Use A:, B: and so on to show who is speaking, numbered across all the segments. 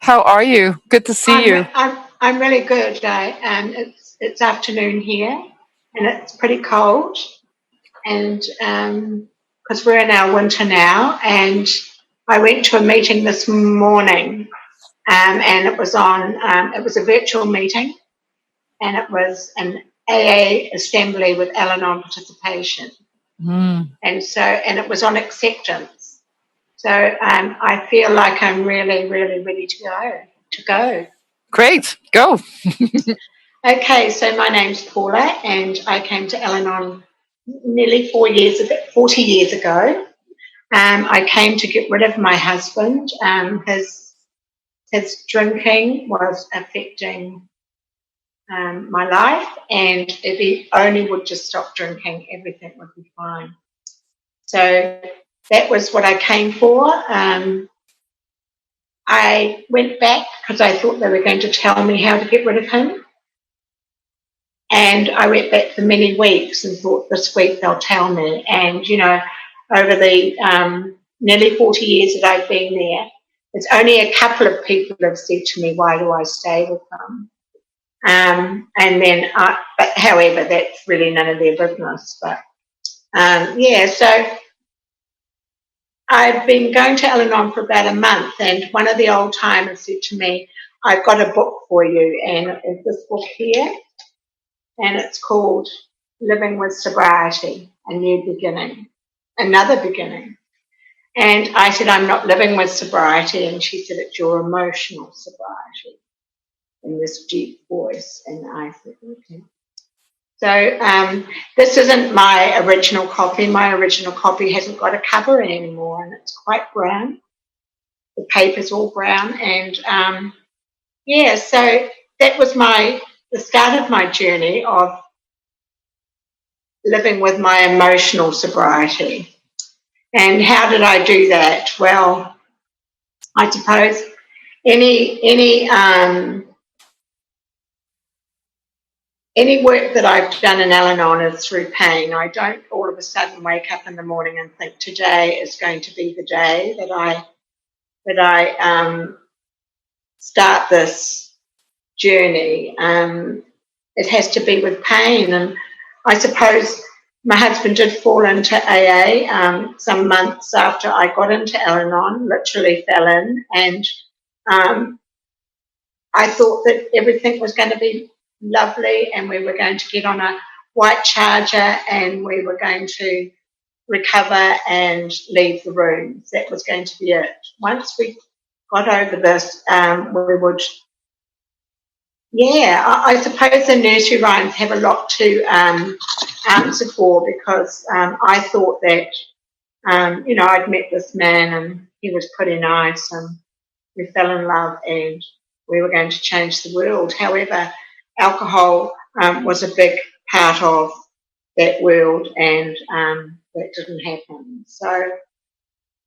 A: How are you? Good to see you.
B: I'm really good. It's afternoon here, and it's pretty cold, and because we're in our winter now, and I went to a meeting this morning, and it was a virtual meeting, and it was an AA assembly with Al-Anon participation, and it was on acceptance. So I feel like I'm really, really ready to go.
A: Great. Go.
B: Okay, so my name's Paula, and I came to Al-Anon nearly 40 years ago. I came to get rid of my husband. His drinking was affecting my life, and if he only would just stop drinking, everything would be fine. So that was what I came for. I went back because I thought they were going to tell me how to get rid of him. And I went back for many weeks and thought this week they'll tell me. And, over the nearly 40 years that I've been there, it's only a couple of people have said to me, why do I stay with them? But however, that's really none of their business. But so I've been going to Al-Anon for about a month, and one of the old timers said to me, I've got a book for you, and it's this book here. And it's called Living with Sobriety, A New Beginning, Another Beginning. And I said, I'm not living with sobriety. And she said, it's your emotional sobriety, in this deep voice. And I said, okay. So this isn't my original copy. My original copy hasn't got a cover anymore, and it's quite brown. The paper's all brown. And so that was the start of my journey of living with my emotional sobriety. And how did I do that? Well, I suppose any work that I've done in Al-Anon is through pain. I don't all of a sudden wake up in the morning and think today is going to be the day that I start this journey. It has to be with pain, and I suppose my husband did fall into AA some months after I got into Al-Anon, literally fell in, and I thought that everything was going to be lovely and we were going to get on a white charger and we were going to recover and leave the rooms. That was going to be it. Once we got over this, we would... I suppose the nursery rhymes have a lot to answer for, because I thought that, I'd met this man and he was pretty nice and we fell in love and we were going to change the world. However, alcohol was a big part of that world, and that didn't happen. So,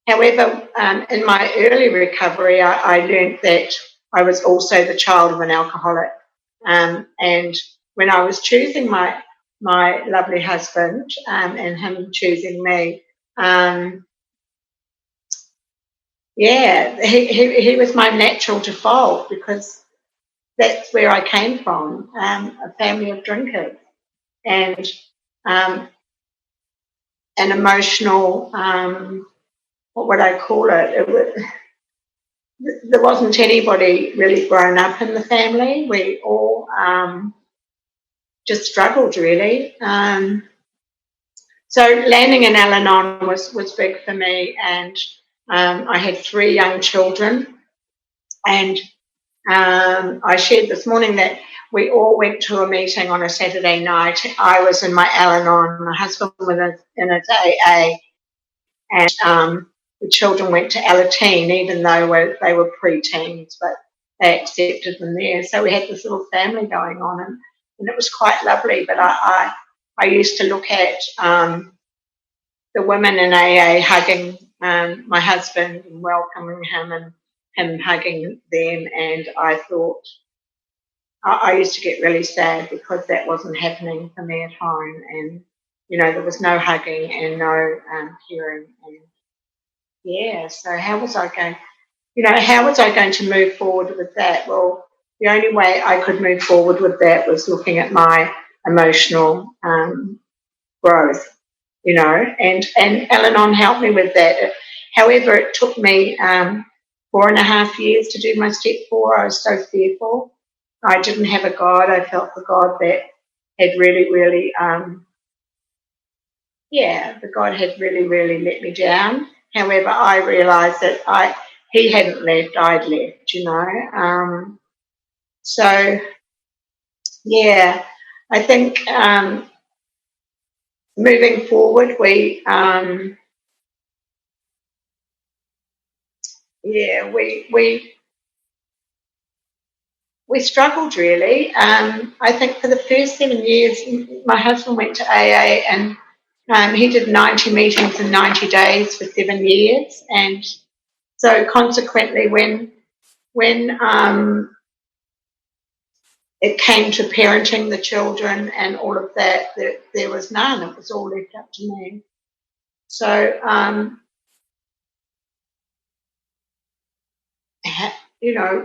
B: however, in my early recovery, I learned that I was also the child of an alcoholic. And when I was choosing my lovely husband and him choosing me, he was my natural default, because that's where I came from, a family of drinkers, and an emotional, what would I call it? There wasn't anybody really grown up in the family. We all just struggled, really. So landing in Al-Anon was big for me, and I had 3 young children, and I shared this morning that we all went to a meeting on a Saturday night. I was in my Al-Anon, my husband was in his AA, and the children went to Al-Anon, even though they were pre-teens, but they accepted them there. So we had this little family going on, and it was quite lovely. But I used to look at the women in AA hugging my husband and welcoming him, and him hugging them, and I thought, I used to get really sad because that wasn't happening for me at home, and there was no hugging and no caring, and so how was I going? how was I going to move forward with that? Well, the only way I could move forward with that was looking at my emotional growth, and Al-Anon helped me with that. However, it took me 4.5 years to do my step 4. I was so fearful. I didn't have a God. I felt the God that had really, really, the God had really, really let me down. However, I realised that he hadn't left, I'd left, So, yeah, I think moving forward, we struggled really. I think for the first 7 years, my husband went to AA and he did 90 meetings in 90 days for 7 years, and so consequently, when it came to parenting the children and all of that, there was none. It was all left up to me. So,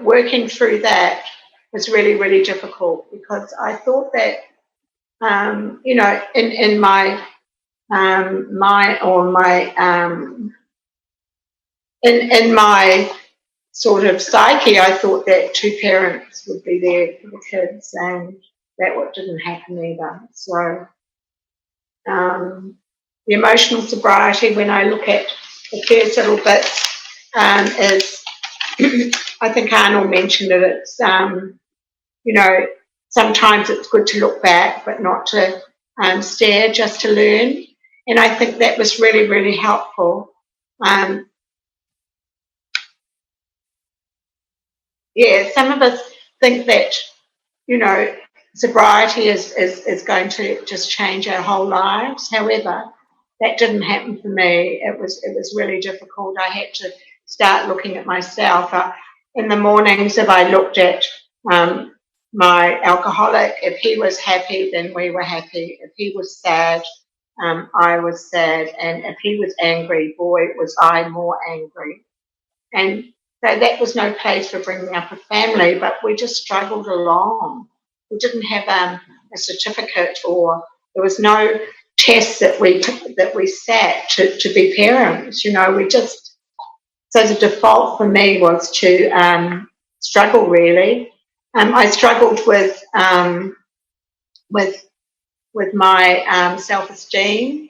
B: working through that was really, really difficult because I thought that, in my in my sort of psyche, I thought that 2 parents would be there for the kids, and that what didn't happen either. So the emotional sobriety, when I look at the first little bit, is I think Arnold mentioned it. It's sometimes it's good to look back, but not to stare, just to learn. And I think that was really, really helpful. Some of us think that, sobriety is going to just change our whole lives. However, that didn't happen for me. It was really difficult. I had to start looking at myself. In the mornings, if I looked at my alcoholic, if he was happy, then we were happy. If he was sad, I was sad. And if he was angry, boy, was I more angry. And so that was no place for bringing up a family, but we just struggled along. We didn't have a certificate, or there was no test that we sat to be parents. We just, so the default for me was to struggle really. I struggled with my self-esteem.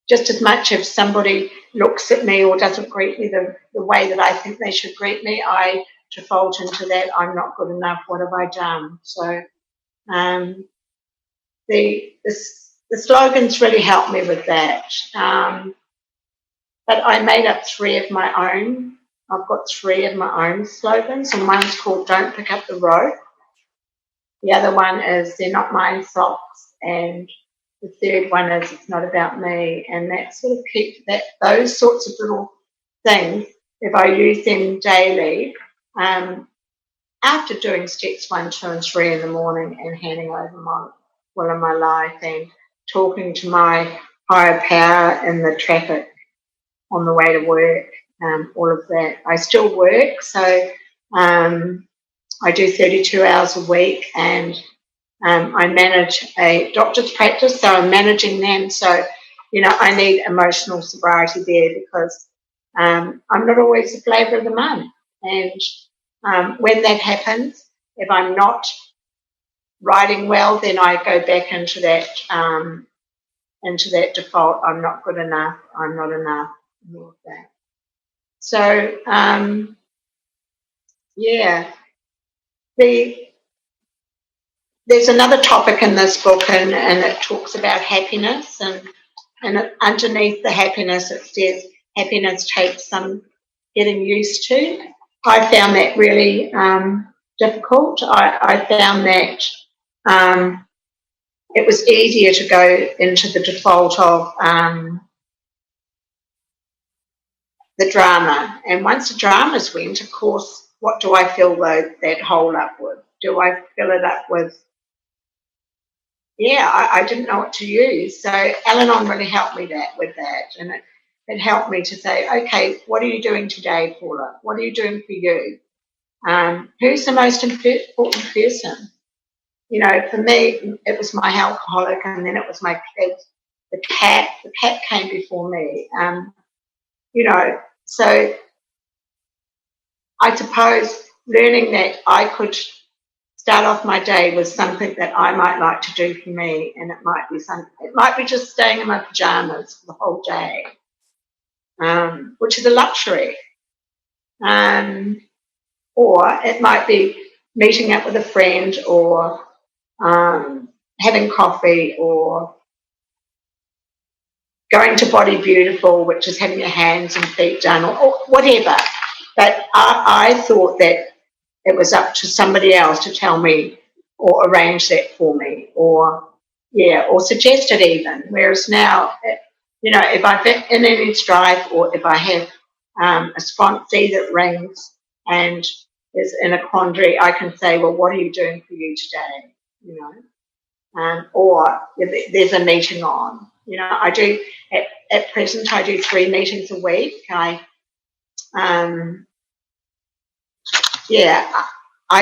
B: Just as much if somebody looks at me or doesn't greet me the way that I think they should greet me, I default into that. I'm not good enough. What have I done? So the slogans really helped me with that. But I made up 3 of my own. I've got 3 of my own slogans, and one's called "Don't Pick Up the Rope." The other one is "They're Not Mine Socks," and the third one is "It's Not About Me." And that sort of keeps those sorts of little things, if I use them daily, after doing steps 1, 2, and 3 in the morning and handing over my will in my life and talking to my higher power in the traffic on the way to work, all of that. I still work, so I do 32 hours a week, and I manage a doctor's practice, so I'm managing them. So, I need emotional sobriety there because I'm not always the flavour of the month. And when that happens, if I'm not writing well, then I go back into that default. I'm not good enough. I'm not enough. And all of that. So, there's another topic in this book, and it talks about happiness, and underneath the happiness it says happiness takes some getting used to. I found that really difficult. I found that it was easier to go into the default of the drama. And once the dramas went, of course, what do I fill that hole up with? Do I fill it up with, I didn't know what to use. So Al-Anon really helped me with that. And it helped me to say, okay, what are you doing today, Paula? What are you doing for you? Who's the most important person? You know, for me, it was my alcoholic, and then it was my kids. The cat came before me. You know, so I suppose learning that I could start off my day with something that I might like to do for me, and it might be just staying in my pajamas for the whole day, which is a luxury. Or it might be meeting up with a friend, or having coffee, or going to Body Beautiful, which is having your hands and feet done, or whatever. But I thought that it was up to somebody else to tell me or arrange that for me, or suggest it even. Whereas now, you know, if I'm in any strife, or if I have a sponsee that rings and is in a quandary, I can say, well, what are you doing for you today? You know, or if there's a meeting on. You know, I do at present. I do 3 meetings a week. I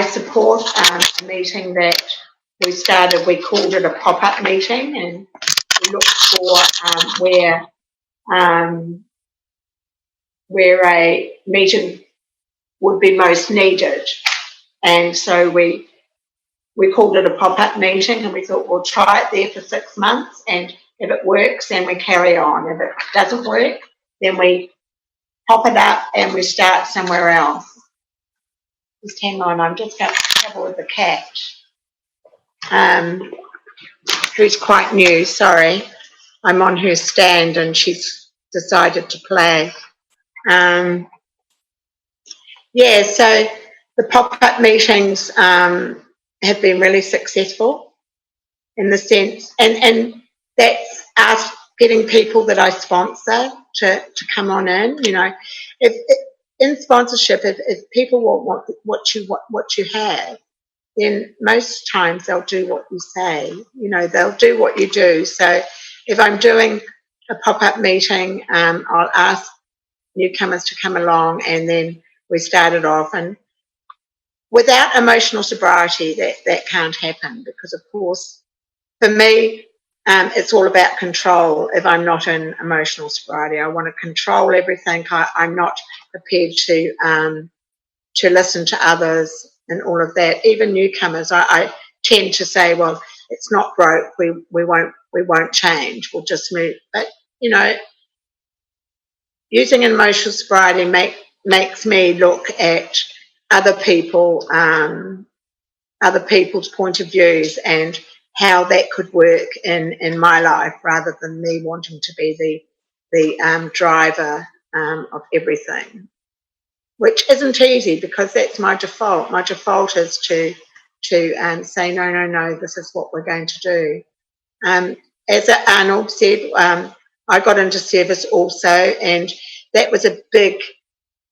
B: support a meeting that we started. We called it a pop-up meeting, and we looked for where a meeting would be most needed. And so we called it a pop-up meeting, and we thought we'll try it there for 6 months, and if it works, then we carry on. If it doesn't work, then we pop it up and we start somewhere else. Just hang on, I'm just going to travel with the cat, who's quite new. Sorry, I'm on her stand and she's decided to play. So the pop-up meetings have been really successful in the sense, and that's us getting people that I sponsor to come on in. You know, if in sponsorship, if people want what you have, then most times they'll do what you say. You know, they'll do what you do. So if I'm doing a pop-up meeting, I'll ask newcomers to come along, and then we start it off. And without emotional sobriety, that can't happen, because, of course, for me, it's all about control. If I'm not in emotional sobriety, I want to control everything. I'm not prepared to listen to others and all of that. Even newcomers, I tend to say, well, it's not broke. We won't change. We'll just move. But you know, using emotional sobriety makes me look at other people's point of views and how that could work in my life, rather than me wanting to be the driver of everything, which isn't easy, because that's my default. My default is to say, no, this is what we're going to do. As Arnold said, I got into service also, and that was a big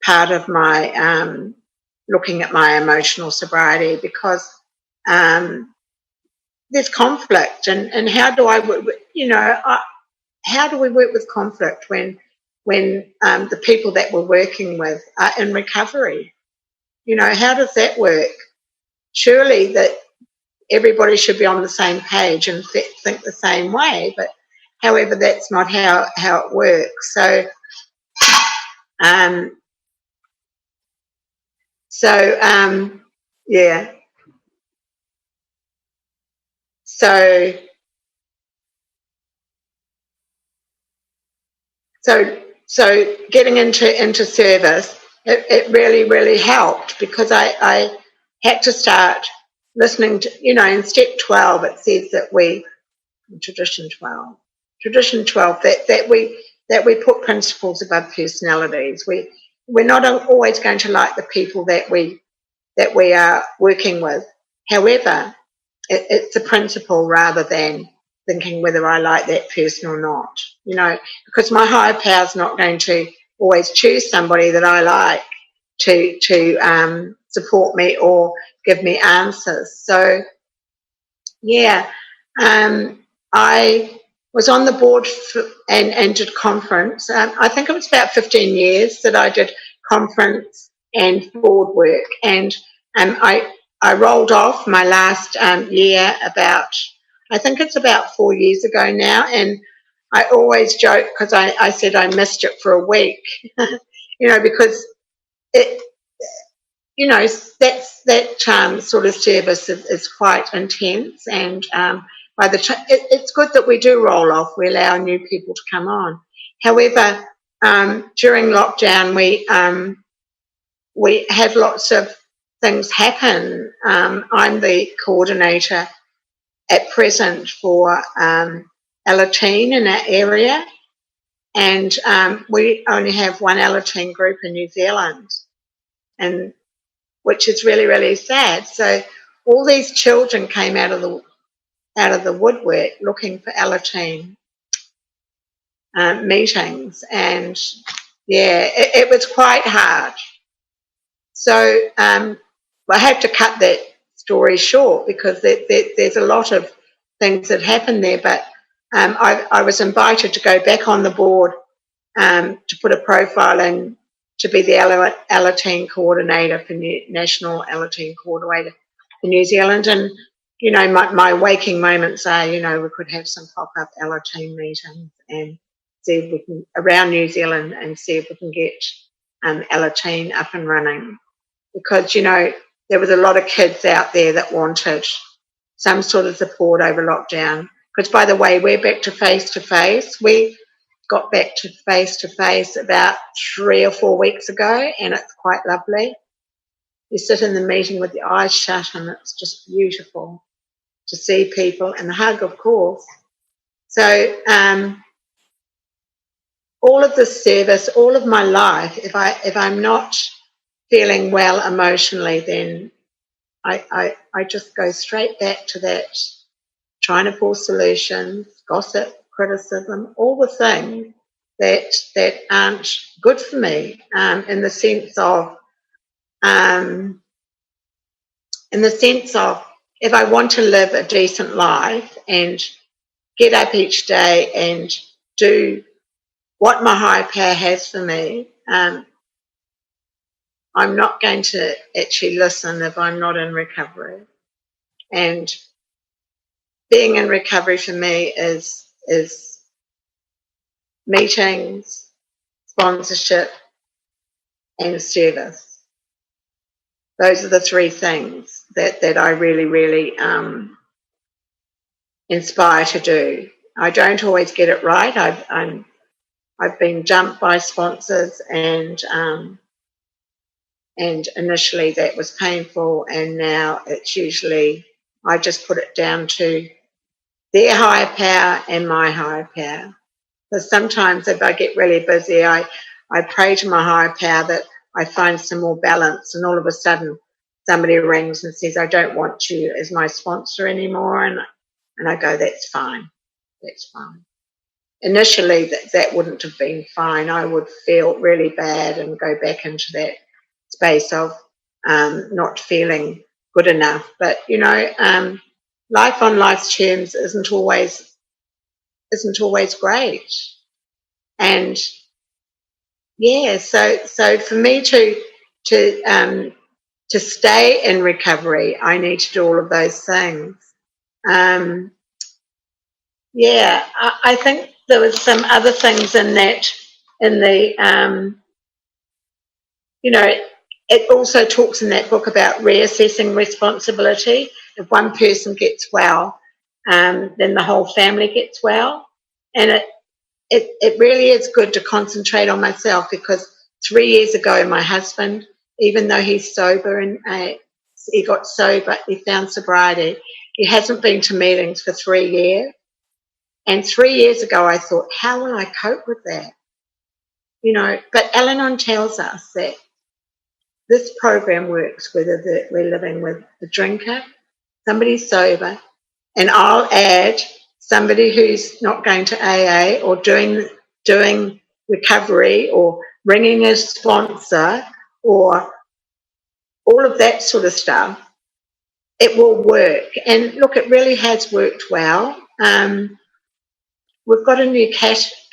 B: part of my looking at my emotional sobriety, because there's conflict, and how do I work? How do we work with conflict when the people that we're working with are in recovery? You know, how does that work? Surely that everybody should be on the same page and think the same way, but however, that's not how it works. So yeah. So getting into service, it really helped, because I had to start listening to, you know, in step 12 it says that tradition 12 that we put principles above personalities. We're not always going to like the people that we are working with. However, it's a principle rather than thinking whether I like that person or not, you know, because my higher power's not going to always choose somebody that I like to support me or give me answers. So, yeah, I was on the board and did conference. I think it was about 15 years that I did conference and board work. And I rolled off my last year I think it's about 4 years ago now. And I always joke because I said I missed it for a week, because it, that sort of service is quite intense, and by the time it's good that we do roll off, we allow new people to come on. However, during lockdown, we had lots of things happen. I'm the coordinator at present for Al-Anon in our area, and we only have one Al-Anon group in New Zealand, and which is really, really sad. So all these children came out of the woodwork looking for Al-Anon meetings, and it was quite hard. So I have to cut that story short because there's a lot of things that happened there. But I was invited to go back on the board to put a profile in to be the Al-Anon coordinator for National Al-Anon coordinator for New Zealand. And, my waking moments are, we could have some pop-up Al-Anon meetings and see if we can, around New Zealand, and see if we can get Al-Anon up and running. Because, there was a lot of kids out there that wanted some sort of support over lockdown. Because, by the way, we're back to face-to-face. We got back to face-to-face about 3 or 4 weeks ago, and it's quite lovely. You sit in the meeting with your eyes shut, and it's just beautiful to see people, and the hug, of course. So all of this service, all of my life, if I'm not feeling well emotionally, then I just go straight back to that, trying to pull solutions, gossip, criticism, all the things that aren't good for me, in the sense of if I want to live a decent life and get up each day and do what my higher power has for me, I'm not going to actually listen if I'm not in recovery. And being in recovery for me is meetings, sponsorship, and service. Those are the 3 things that I really, really inspire to do. I don't always get it right. I've been jumped by sponsors, and initially that was painful, and now it's usually I just put it down to their higher power and my higher power. Because sometimes if I get really busy, I pray to my higher power that I find some more balance, and all of a sudden somebody rings and says, I don't want you as my sponsor anymore, and I go, that's fine. Initially that wouldn't have been fine. I would feel really bad and go back into that space of not feeling good enough. But life on life's terms isn't always great. And so for me to stay in recovery, I need to do all of those things. I think there was some other things in the it also talks in that book about reassessing responsibility. If one person gets well, then the whole family gets well. And it really is good to concentrate on myself, because 3 years ago, my husband, even though he's sober and he got sober, he found sobriety, he hasn't been to meetings for 3 years. And 3 years ago, I thought, how will I cope with that? But Al-Anon tells us that this program works whether we're living with a drinker, somebody sober, and I'll add somebody who's not going to AA or doing recovery or ringing a sponsor or all of that sort of stuff. It will work. And look, it really has worked well. we've got a new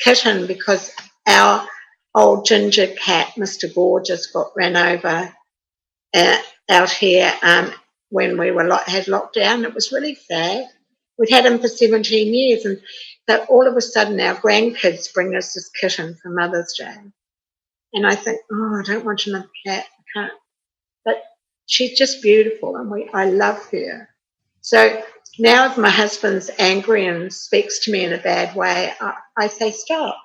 B: kitten because our old ginger cat, Mr. Gorgeous, got ran over out here when we had lockdown. It was really sad. We'd had him for 17 years, and so all of a sudden our grandkids bring us this kitten for Mother's Day. And I think, oh, I don't want another cat. I can't. But she's just beautiful, and I love her. So now if my husband's angry and speaks to me in a bad way, I say, stop.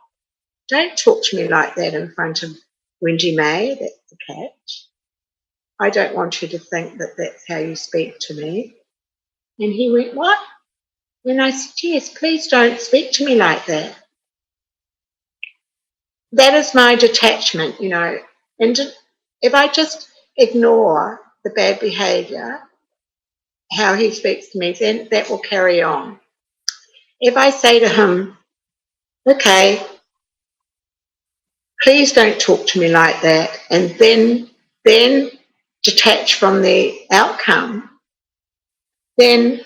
B: Don't talk to me like that in front of Wendy May, that's the cat. I don't want you to think that that's how you speak to me. And he went, what? And I said, yes, please don't speak to me like that. That is my detachment, you know. And if I just ignore the bad behaviour, how he speaks to me, then that will carry on. If I say to him, okay, please don't talk to me like that, and then detach from the outcome, then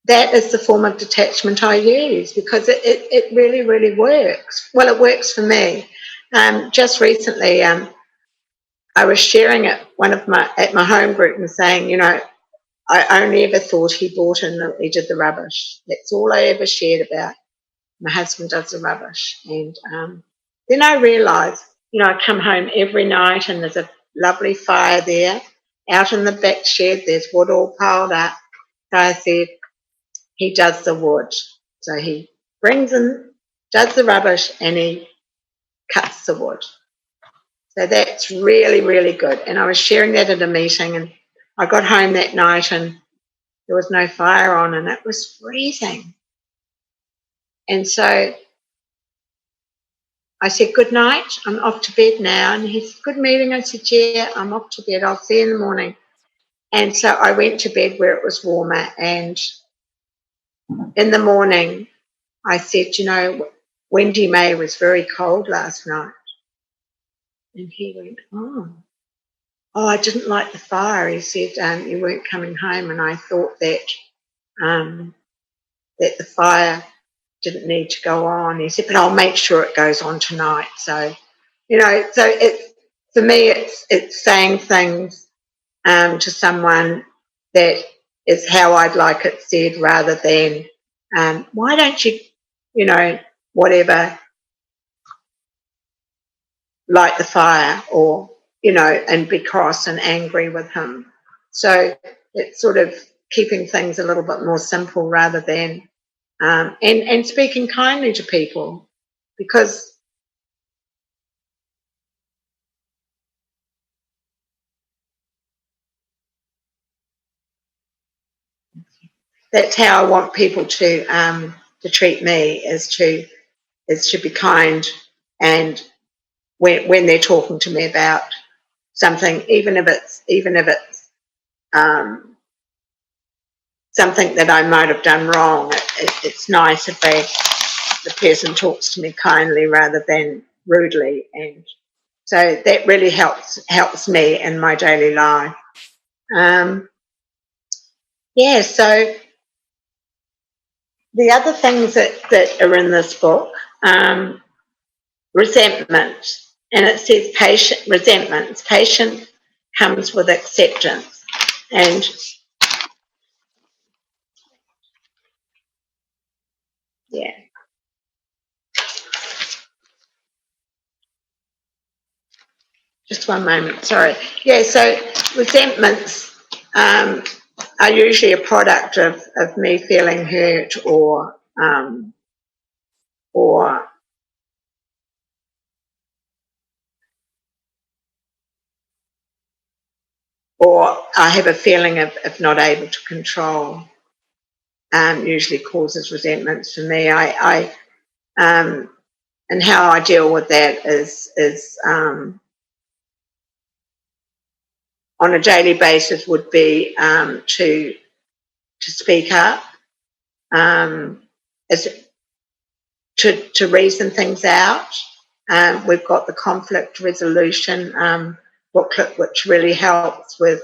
B: that is the form of detachment I use, because it really, really works. Well, it works for me. Just recently, I was sharing it at my home group and saying, you know, I only ever thought he did the rubbish. That's all I ever shared about. My husband does the rubbish. And then I realised, you know, I come home every night and there's a lovely fire there. Out in the back shed, there's wood all piled up. So I said, he does the wood. So he brings in, does the rubbish, and he cuts the wood. So that's really, really good. And I was sharing that at a meeting, and I got home that night and there was no fire on and it was freezing. And so I said, good night, I'm off to bed now. And he said, good meeting. I said, yeah, I'm off to bed. I'll see you in the morning. And so I went to bed where it was warmer, and in the morning I said, you know, Wendy May was very cold last night. And he went, oh, I didn't like the fire. He said, you weren't coming home, and I thought that that the fire didn't need to go on. He said, but I'll make sure it goes on tonight. So, you know, so for me, it's saying things to someone that is how I'd like it said, rather than why don't you, you know, whatever, light the fire, or, you know, and be cross and angry with him. So it's sort of keeping things a little bit more simple, rather than and speaking kindly to people, because that's how I want people to treat me, is to be kind, and when they're talking to me about something, even if it's something that I might have done wrong, it's nice if the person talks to me kindly rather than rudely, and so that really helps me in my daily life. So the other things that are in this book, resentment, and it says patience comes with acceptance, and yeah. Just one moment, sorry. Yeah, so resentments are usually a product of me feeling hurt, or I have a feeling of not able to control. Usually causes resentments for me. And how I deal with that is on a daily basis would be to speak up, to reason things out. We've got the conflict resolution booklet, which really helps with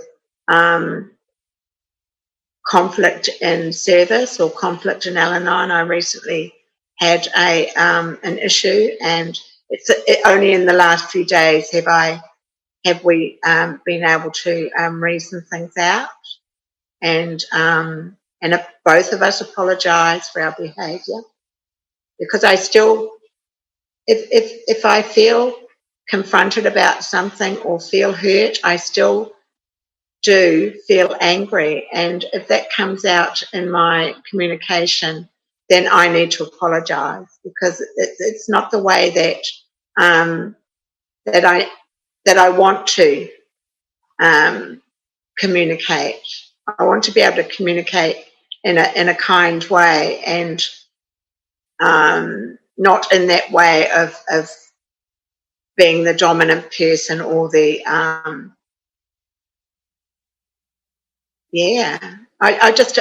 B: conflict in service or conflict in Al-Anon. I recently had an issue, and only in the last few days have we been able to reason things out, and both of us apologise for our behaviour, because I still, if I feel confronted about something or feel hurt, I still do feel angry, and if that comes out in my communication, then I need to apologise, because it's not the way that I want to communicate. I want to be able to communicate in a kind way, and not in that way of being the dominant person or the I just,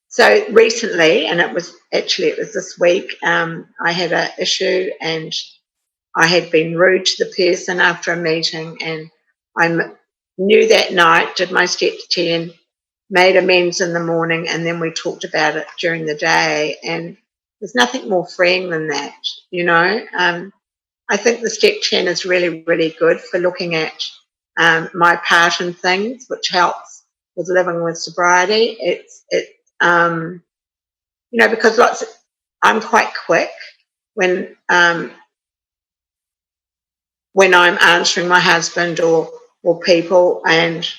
B: so recently, and it was this week, I had an issue, and I had been rude to the person after a meeting, and I knew that night, did my steps 10, made amends in the morning, and then we talked about it during the day, and there's nothing more freeing than that, you know. I think the step 10 is really, really good for looking at my part in things, which helps with living with sobriety. You know, because I'm quite quick when I'm answering my husband or people, and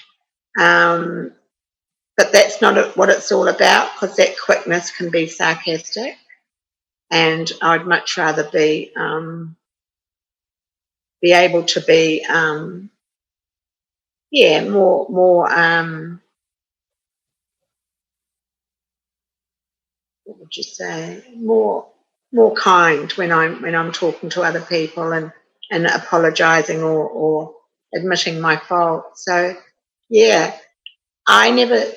B: but that's not what it's all about, because that quickness can be sarcastic, and I'd much rather be able to be more what would you say, more kind when I'm talking to other people, and apologising or admitting my fault. So yeah,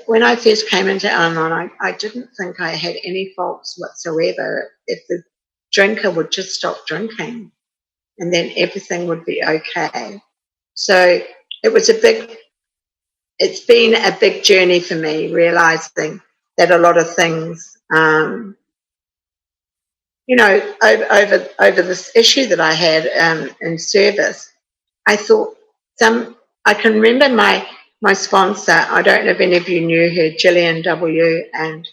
B: when I first came into Al-Anon, I didn't think I had any faults whatsoever. If the drinker would just stop drinking, and then everything would be okay. So it's been a big journey for me, realising that a lot of things, you know, over this issue that I had in service, I thought I can remember my sponsor. I don't know if any of you knew her, Gillian W, and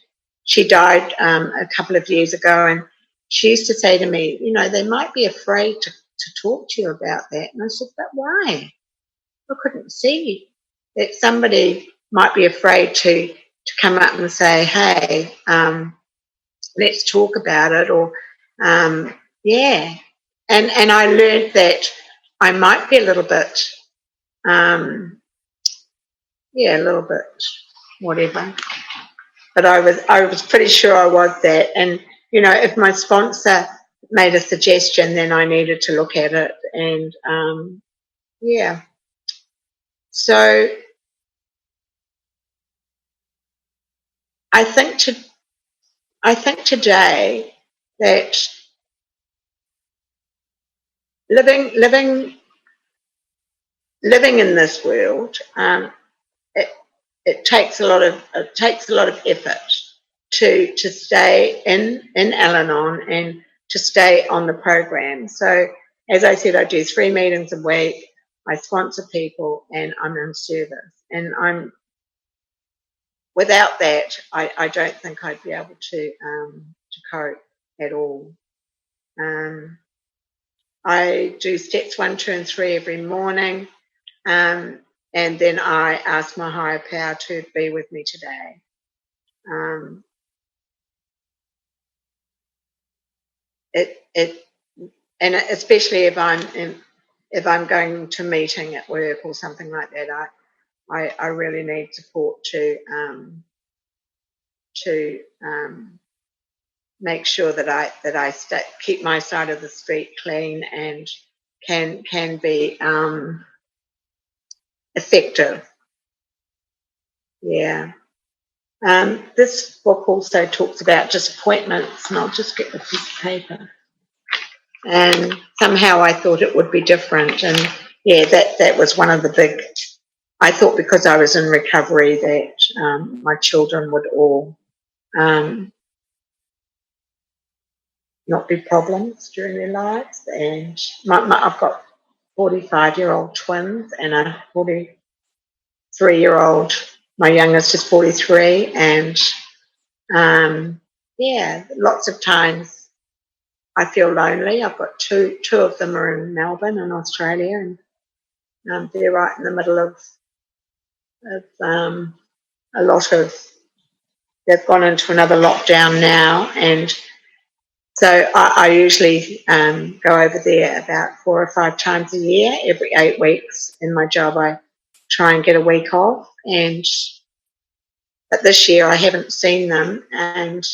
B: she died a couple of years ago, and she used to say to me, you know, they might be afraid to talk to you about that. And I said, but why? I couldn't see that somebody might be afraid to come up and say, hey, let's talk about it, or yeah. And I learned that I might be a little bit whatever, but I was pretty sure I was that. And you know, if my sponsor made a suggestion, then I needed to look at it, and yeah. So I think today that living in this world, it takes a lot of effort to stay in Al-Anon and to stay on the program. So as I said, I do 3 meetings a week. I sponsor people, and I'm in service. And without that, I don't think I'd be able to cope at all. I do steps 1, 2, and 3 every morning, and then I ask my higher power to be with me today. And especially if I'm going to a meeting at work or something like that, I really need support to make sure that I keep my side of the street clean and can be effective. Yeah. This book also talks about disappointments, and I'll just get the piece of paper. And somehow I thought it would be different, and yeah, that was one of the I thought because I was in recovery that my children would all not be problems during their lives. And I've got 45-year-old twins and a 43-year-old. My youngest is 43, and lots of times I feel lonely. I've got two of them are in Melbourne in Australia, and they're right in the middle of a lot of. They've gone into another lockdown now, and so I usually go over there about 4 or 5 times a year. Every 8 weeks in my job, I try and get a week off. But this year I haven't seen them, and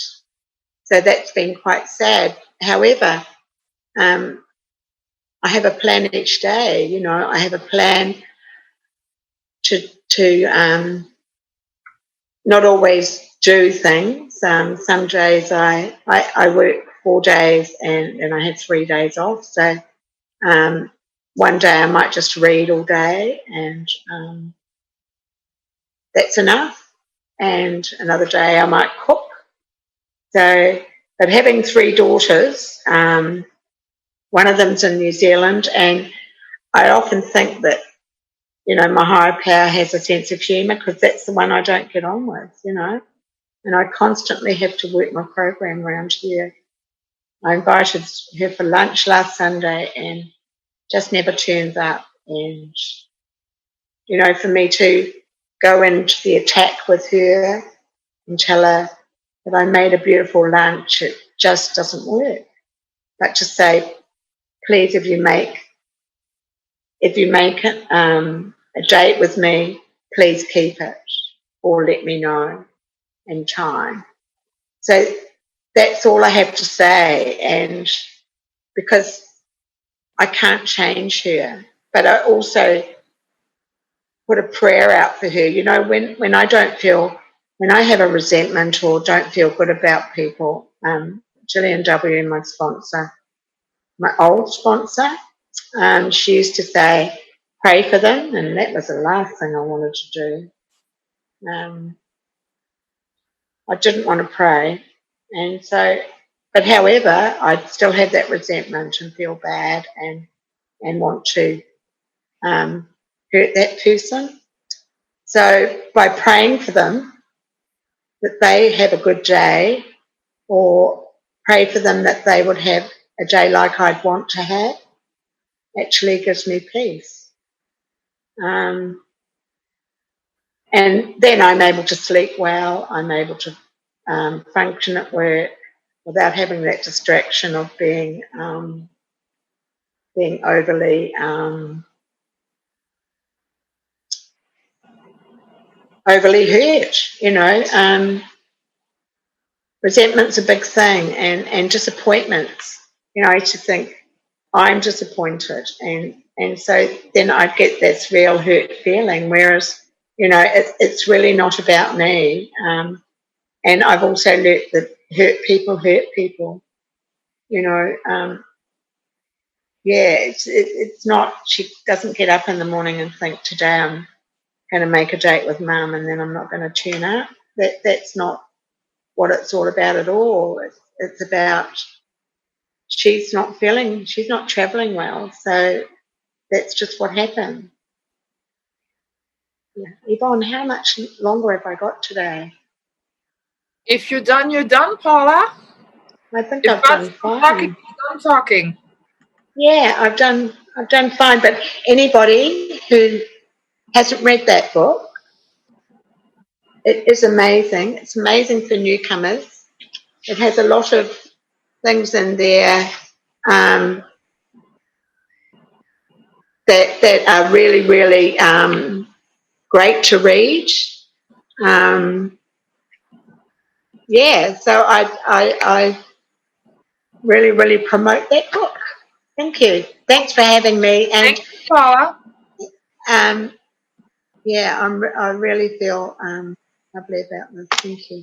B: so that's been quite sad. However, I have a plan each day. You know, I have a plan to not always do things. Some days I work 4 days and I have 3 days off. So one day I might just read all day, and that's enough. And another day I might cook. So, but having 3 daughters, one of them's in New Zealand, and I often think that, you know, my higher power has a sense of humour, because that's the one I don't get on with, you know. And I constantly have to work my program around here. I invited her for lunch last Sunday and just never turns up. And, you know, for me to go into the attack with her and tell her that I made a beautiful lunch, it just doesn't work. But to say, please, if you make it a date with me, please keep it, or let me know in time. So that's all I have to say, and because I can't change her, but I also put a prayer out for her. You know, when I have a resentment or don't feel good about people, Gillian W., my sponsor, my old sponsor, she used to say, pray for them, and that was the last thing I wanted to do. I didn't want to pray, and so, but however, I still have that resentment and feel bad and want to hurt that person. So by praying for them, that they have a good day, or pray for them that they would have a day like I'd want to have, actually gives me peace. And then I'm able to sleep well. I'm able to function at work without having that distraction of being overly hurt. You know, resentment's a big thing, and disappointments. You know, I used to think I'm disappointed, and so then I get this real hurt feeling. Whereas, you know, it's really not about me. And I've also learnt that hurt people. You know, it's not. She doesn't get up in the morning and think, today I'm going to make a date with mum, and then I'm not going to turn up. That's not what it's all about at all. It's about she's not travelling well, so that's just what happened. Yeah. Yvonne, how much longer have I got today?
A: If you're done, Paula.
B: I think I've done fine.
A: I'm talking.
B: Yeah, I've done fine. But anybody who hasn't read that book, it is amazing. It's amazing for newcomers. It has a lot of things in there that are really, really great to read. So I really, really promote that book. Thank you. Thanks for having me. And
A: thank you, Paula.
B: I really feel lovely about this. Thank you.